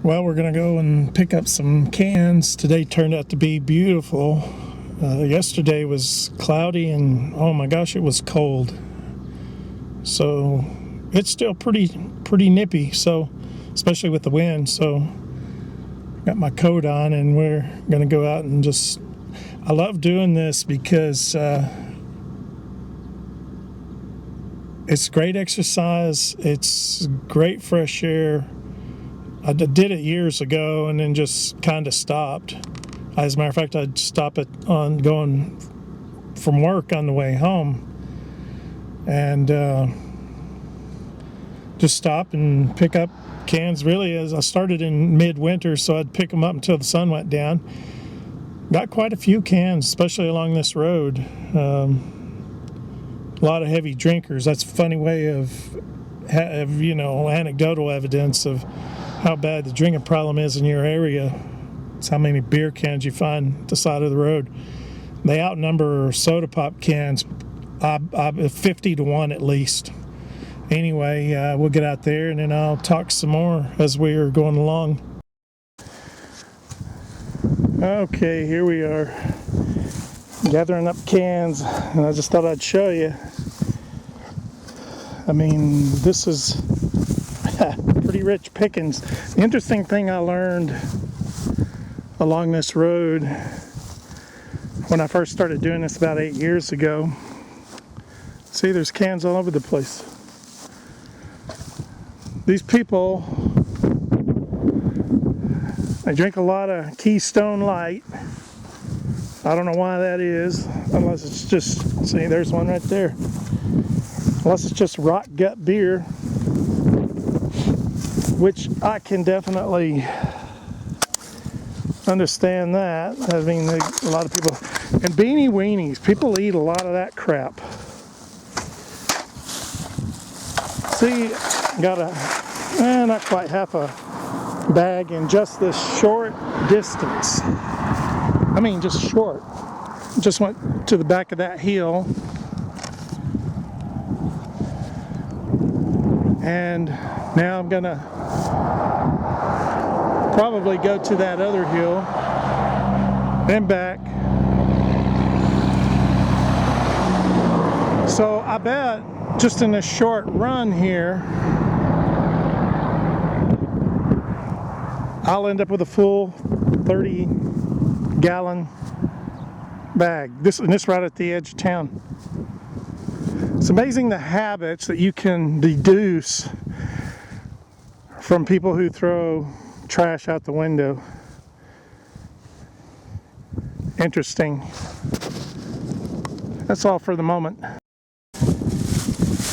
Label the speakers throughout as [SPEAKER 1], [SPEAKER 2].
[SPEAKER 1] Well, we're going to go and pick up some cans. Today turned out to be beautiful. Yesterday was cloudy and oh my gosh, it was cold. So it's still pretty nippy, so especially with the wind. So got my coat on and we're going to go out and I love doing this because it's great exercise. It's great fresh air. I did it years ago and then just kind of stopped. As a matter of fact, I'd stop it on going from work on the way home and just stop and pick up cans. Really, as I started in midwinter, so I'd pick them up until the sun went down. Got quite a few cans, especially along this road. A lot of heavy drinkers. That's a funny way of anecdotal evidence of how bad the drinking problem is in your area. It's how many beer cans you find at the side of the road. They outnumber soda pop cans 50 to 1 at least. Anyway, we'll get out there and then I'll talk some more as we are going along. Okay, here we are gathering up cans, and I just thought I'd show you. I mean, this is pretty rich pickings. The interesting thing I learned along this road when I first started doing this about 8 years ago, see, there's cans all over the place. These people, they drink a lot of Keystone Light. I don't know why that is, unless it's just, see, there's one right there. Unless it's just rock gut beer, which I can definitely understand that. I mean, a lot of people, and beanie weenies, people eat a lot of that crap. See, got not quite half a bag in just this short distance. I mean, just short. Just went to the back of that hill. And now I'm gonna probably go to that other hill, then back. So I bet just in this short run here, I'll end up with a full 30-gallon bag. This right at the edge of town. It's amazing the habits that you can deduce from people who throw trash out the window. Interesting. That's all for the moment.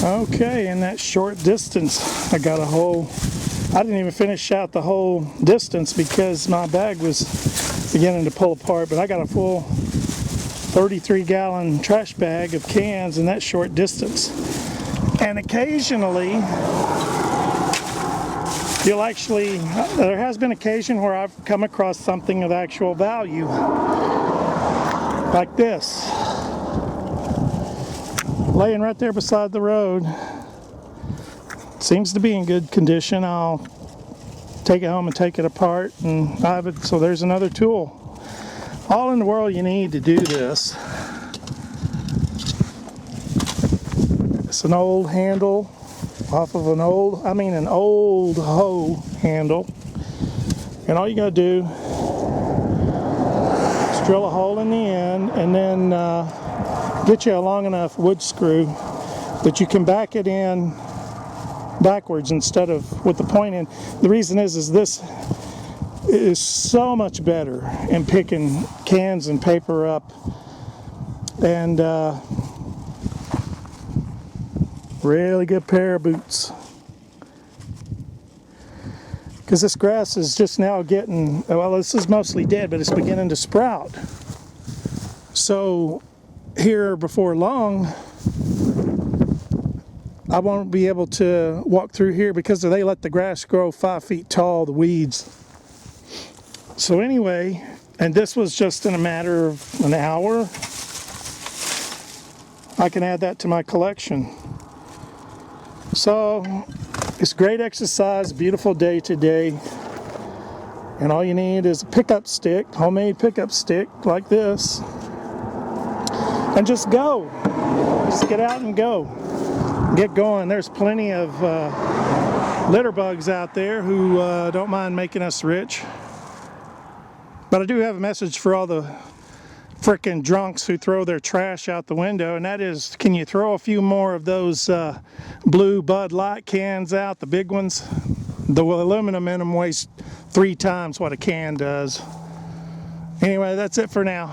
[SPEAKER 1] Okay, in that short distance, I got a whole, I didn't even finish out the whole distance because my bag was beginning to pull apart, but I got a full 33-gallon trash bag of cans in that short distance. And occasionally, you'll actually, there has been occasion where I've come across something of actual value, like this, laying right there beside the road. Seems to be in good condition. I'll take it home and take it apart, and I have it. So there's another tool. All in the world you need to do this. It's an old handle off of an old hoe handle. And all you gotta do is drill a hole in the end and then get you a long enough wood screw that you can back it in backwards instead of with the point in. The reason is this is so much better in picking cans and paper up, and really good pair of boots, because this grass is just now getting, well, this is mostly dead, but it's beginning to sprout. So here before long I won't be able to walk through here because they let the grass grow 5 feet tall, the weeds. So anyway, and this was just in a matter of an hour. I can add that to my collection. So it's great exercise, beautiful day today. And all you need is a pickup stick, homemade pickup stick like this, and just go. Just get out and go. Get going. There's plenty of litter bugs out there who don't mind making us rich. But I do have a message for all the frickin' drunks who throw their trash out the window, and that is, can you throw a few more of those blue Bud Light cans out, the big ones? The aluminum in them weighs 3 times what a can does. Anyway, that's it for now.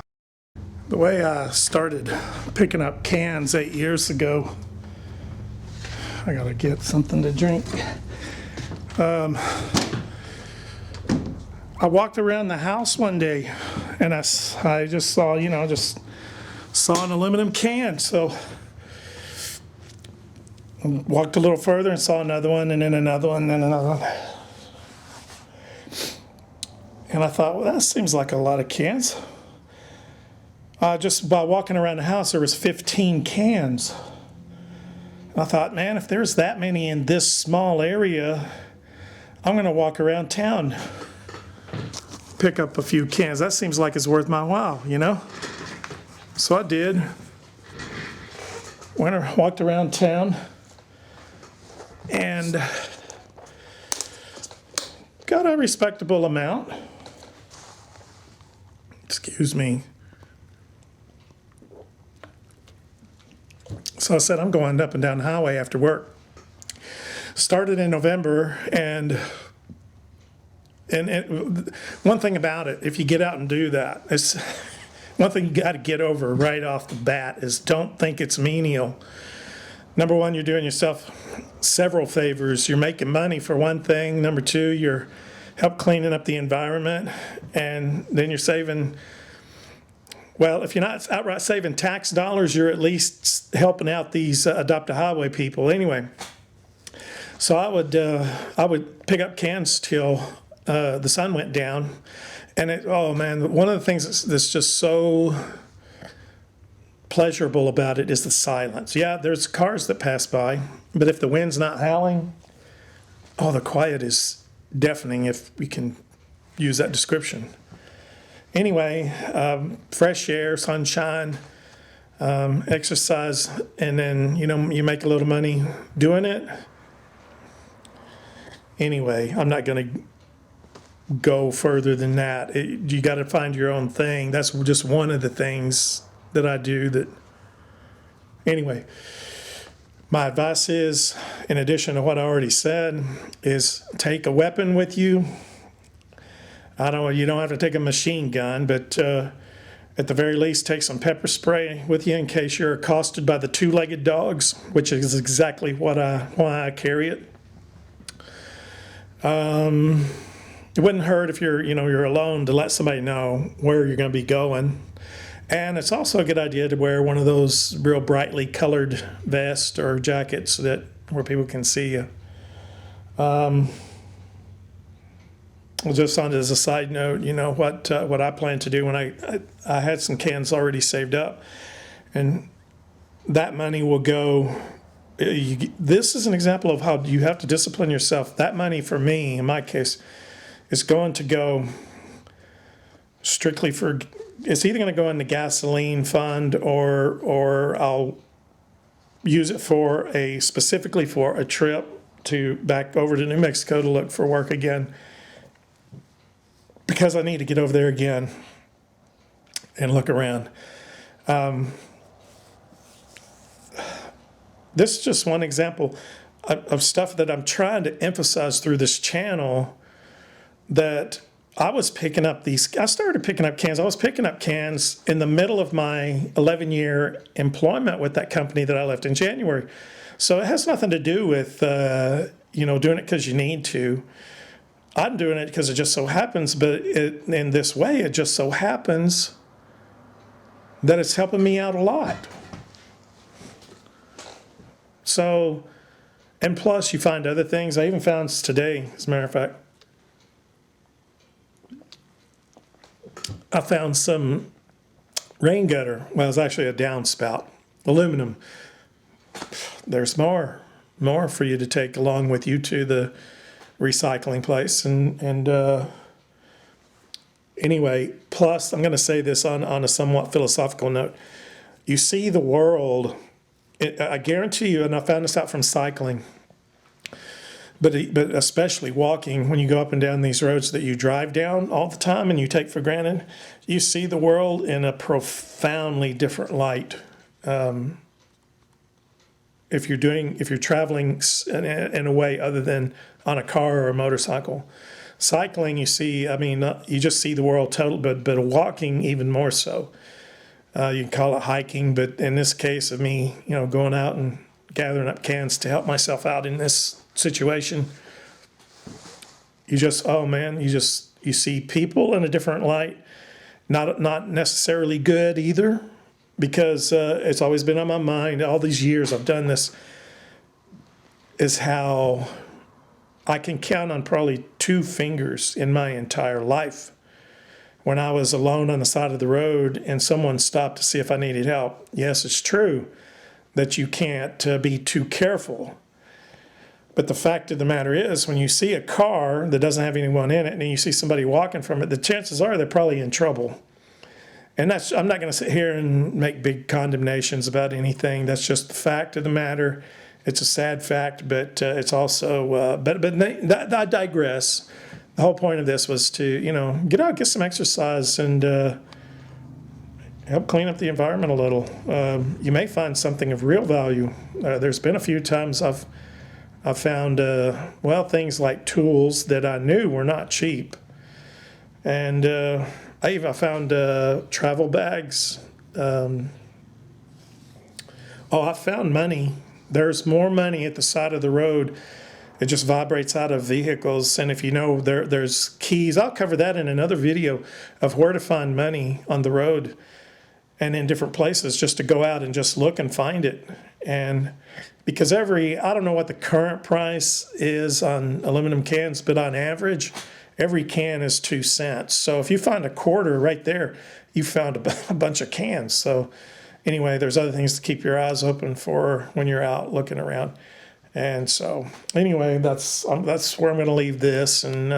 [SPEAKER 1] The way I started picking up cans 8 years ago, I gotta get something to drink. I walked around the house one day and I just saw, just saw an aluminum can. So I walked a little further and saw another one, and then another one, and then another one. And I thought, well, that seems like a lot of cans. Just by walking around the house, there was 15 cans. And I thought, man, if there's that many in this small area, I'm going to walk around town, pick up a few cans. That seems like it's worth my while, So I did. Walked around town and got a respectable amount. Excuse me. So I said, I'm going up and down the highway after work. Started in November, and one thing about it, if you get out and do that, it's one thing you got to get over right off the bat is don't think it's menial. Number one, you're doing yourself several favors. You're making money for one thing. Number two, you're help cleaning up the environment, and then you're saving. Well, if you're not outright saving tax dollars, you're at least helping out these adopt a highway people. Anyway, so I would pick up cans till the sun went down, and oh man, one of the things that's just so pleasurable about it is the silence. Yeah, there's cars that pass by, but if the wind's not howling, oh, the quiet is deafening, if we can use that description. Anyway, fresh air, sunshine, exercise, and then, you make a little money doing it. Anyway, I'm not going to go further than that. You got to find your own thing. That's just one of the things that I do that. Anyway, my advice is, in addition to what I already said, is take a weapon with you. You don't have to take a machine gun, but at the very least, take some pepper spray with you in case you're accosted by the two-legged dogs, which is exactly why I carry it. It wouldn't hurt if you're alone to let somebody know where you're going to be going. And it's also a good idea to wear one of those real brightly colored vests or jackets where people can see you. Just on as a side note, what I plan to do when I had some cans already saved up, and that money will go. This is an example of how you have to discipline yourself. That money, for me, in my case, is going to go strictly for. It's either going to go in the gasoline fund, or I'll use it specifically for a trip back over to New Mexico to look for work again. Because I need to get over there again and look around. This is just one example of stuff that I'm trying to emphasize through this channel, that I was picking up I started picking up cans. I was picking up cans in the middle of my 11-year employment with that company that I left in January. So it has nothing to do with, doing it because you need to. I'm doing it because it just so happens, but in this way, it just so happens that it's helping me out a lot. So, and plus you find other things. I even found today, as a matter of fact, I found some rain gutter. Well, it's actually a downspout, aluminum. There's more for you to take along with you to the recycling place, and Anyway, plus, I'm going to say this on a somewhat philosophical note. You see the world, I guarantee you, and I found this out from cycling, but especially walking, when you go up and down these roads that you drive down all the time and you take for granted, you see the world in a profoundly different light. If you're traveling in a way other than on a car or a motorcycle. Cycling, you see, I mean, you just see the world total, but walking even more so. You can call it hiking, but in this case of me, going out and gathering up cans to help myself out in this situation, you just, oh man, you see people in a different light, not necessarily good either, because it's always been on my mind all these years I've done this, is how I can count on probably 2 fingers in my entire life when I was alone on the side of the road and someone stopped to see if I needed help. Yes, it's true that you can't be too careful. But the fact of the matter is, when you see a car that doesn't have anyone in it and you see somebody walking from it, the chances are they're probably in trouble. And I'm not going to sit here and make big condemnations about anything. That's just the fact of the matter. It's a sad fact, but it's also, I digress. The whole point of this was to, get out, get some exercise, and help clean up the environment a little. You may find something of real value. There's been a few times I've found, things like tools that I knew were not cheap. And I found travel bags. I found money. There's more money at the side of the road. It just vibrates out of vehicles. And if you know, there's keys. I'll cover that in another video of where to find money on the road and in different places, just to go out and just look and find it. And because I don't know what the current price is on aluminum cans, but on average, every can is 2 cents. So if you find a quarter right there, you found a bunch of cans. So anyway, there's other things to keep your eyes open for when you're out looking around. And so anyway, that's where I'm going to leave this, and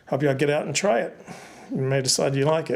[SPEAKER 1] hope y'all get out and try it. You may decide you like it.